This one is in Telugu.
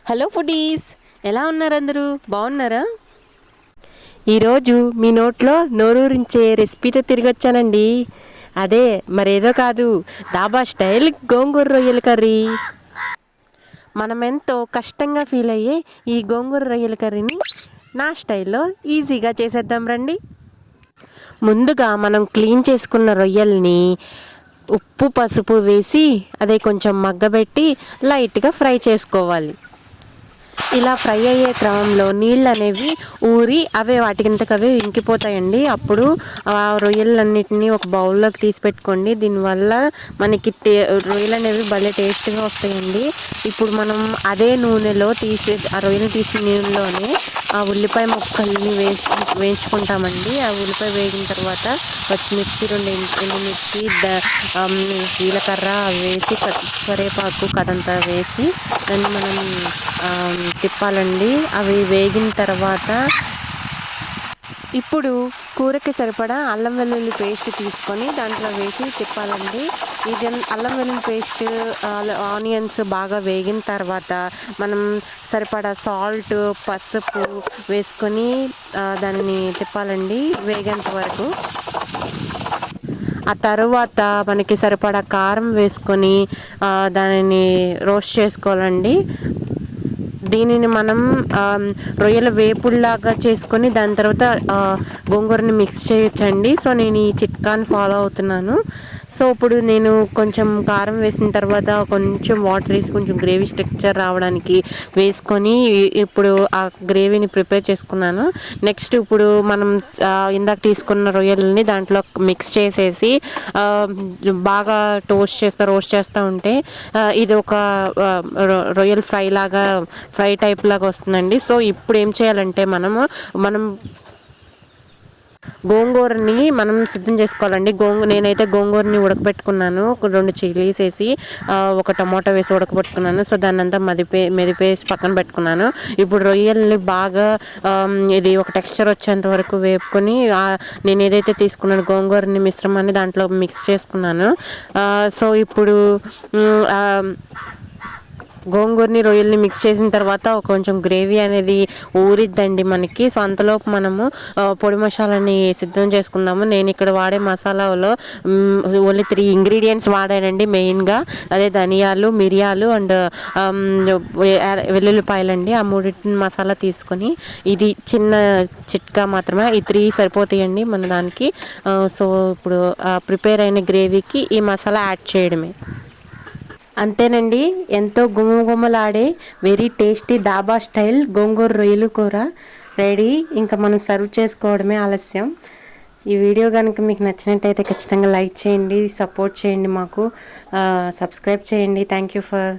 హలో ఫుడీస్, ఎలా ఉన్నారు? అందరూ బాగున్నారా? ఈరోజు మీ నోట్లో నోరూరించే రెసిపీతో తిరిగి వచ్చానండి. అదే మరేదో కాదు, డాబా స్టైల్ గోంగూర రొయ్యల కర్రీ. మనం ఎంతో కష్టంగా ఫీల్ అయ్యే ఈ గోంగూర రొయ్యల కర్రీని నా స్టైల్లో ఈజీగా చేసేద్దాం రండి. ముందుగా మనం క్లీన్ చేసుకున్న రొయ్యల్ని ఉప్పు పసుపు వేసి అదే కొంచెం మగ్గబెట్టి లైట్గా ఫ్రై చేసుకోవాలి. ఇలా ఫ్రై అయ్యే క్రమంలో నీళ్ళు అనేవి ఊరి అవే వాటికింతకవే ఇంకిపోతాయండి. అప్పుడు ఆ రొయ్యలన్నిటిని ఒక బౌల్లోకి తీసి పెట్టుకోండి. దీనివల్ల మనకి రొయ్యలు అనేవి భలే టేస్ట్గా వస్తాయండి. ఇప్పుడు మనం అదే నూనెలో ఆ రొయ్యలు తీసిన నూనెలోనే ఆ ఉల్లిపాయ ముక్కల్ని వేయించుకుంటామండి. ఆ ఉల్లిపాయ వేగిన తర్వాత పచ్చిమిర్చి, రెండు ఎండుమిర్చి, జీలకర్ర వేసి కరివేపాకు కదంతా వేసి దాన్ని మనం తిప్పాలండి. అవి వేగిన తర్వాత ఇప్పుడు కూరకి సరిపడా అల్లం వెల్లుల్లి పేస్ట్ తీసుకొని దాంట్లో వేసి తిప్పాలండి. ఇది అల్లం వెల్లుల్లి పేస్ట్, ఆనియన్స్ బాగా వేగిన తర్వాత మనం సరిపడా సాల్ట్, పసుపు వేసుకొని దాన్ని తిప్పాలండి వేగేంత వరకు. ఆ తరువాత మనకి సరిపడా కారం వేసుకొని దానిని రోస్ట్ చేసుకోవాలండి. దీనిని మనం రొయ్యల వేపుడులాగా చేసుకొని దాని తర్వాత గోంగూరని మిక్స్ చేయొచ్చండి. సో నేను ఈ చిట్కాని ఫాలో అవుతున్నాను. సో ఇప్పుడు నేను కొంచెం కారం వేసిన తర్వాత కొంచెం వాటర్ వేసి కొంచెం గ్రేవీ స్ట్రక్చర్ రావడానికి వేసుకొని ఇప్పుడు ఆ గ్రేవీని ప్రిపేర్ చేసుకున్నాను. నెక్స్ట్ ఇప్పుడు మనం ఇందాక తీసుకున్న రొయ్యలని దాంట్లో మిక్స్ చేసేసి బాగా రోస్ట్ చేస్తూ ఉంటే ఇది ఒక రొయ్యల్ ఫ్రై టైప్ లాగా వస్తుందండి. సో ఇప్పుడు ఏం చేయాలంటే మనం గోంగూరని మనం సిద్ధం చేసుకోవాలండి. నేనైతే గోంగూరని ఉడకబెట్టుకున్నాను. 2 చిల్లీస్ వేసి ఒక టమాటో వేసి ఉడకబెట్టుకున్నాను. సో దాన్ని అంతా మెదిపేసి పక్కన పెట్టుకున్నాను. ఇప్పుడు రొయ్యల్ని బాగా ఇది ఒక టెక్స్చర్ వచ్చేంత వరకు వేపుకొని నేను ఏదైతే తీసుకున్నాను గోంగూరని మిశ్రమాన్ని దాంట్లో మిక్స్ చేసుకున్నాను. సో ఇప్పుడు గోంగూరని రొయ్యల్ని మిక్స్ చేసిన తర్వాత కొంచెం గ్రేవీ అనేది ఊరిద్దండి మనకి. సో అంతలోపు మనము పొడి మసాలాని సిద్ధం చేసుకుందాము. నేను ఇక్కడ వాడే మసాలాలో ఓన్లీ 3 ఇంగ్రీడియంట్స్ వాడానండి మెయిన్గా. అదే ధనియాలు, మిరియాలు అండ్ వెల్లుల్లిపాయలండి. ఆ 3 మసాలా తీసుకొని ఇది చిన్న చిట్కా మాత్రమే, ఈ 3 సరిపోతాయండి మన దానికి. సో ఇప్పుడు ప్రిపేర్ అయిన గ్రేవీకి ఈ మసాలా యాడ్ చేయడమే. అంతేనండి, ఎంతో గుమగుమలాడే వెరీ టేస్టీ డాబా స్టైల్ గోంగూర రొయ్యలు కూర రెడీ. ఇంకా మనం సర్వ్ చేసుకోవడమే ఆలస్యం. ఈ వీడియో కనుక మీకు నచ్చినట్టయితే ఖచ్చితంగా లైక్ చేయండి, సపోర్ట్ చేయండి, మాకు సబ్స్క్రైబ్ చేయండి. Thank you for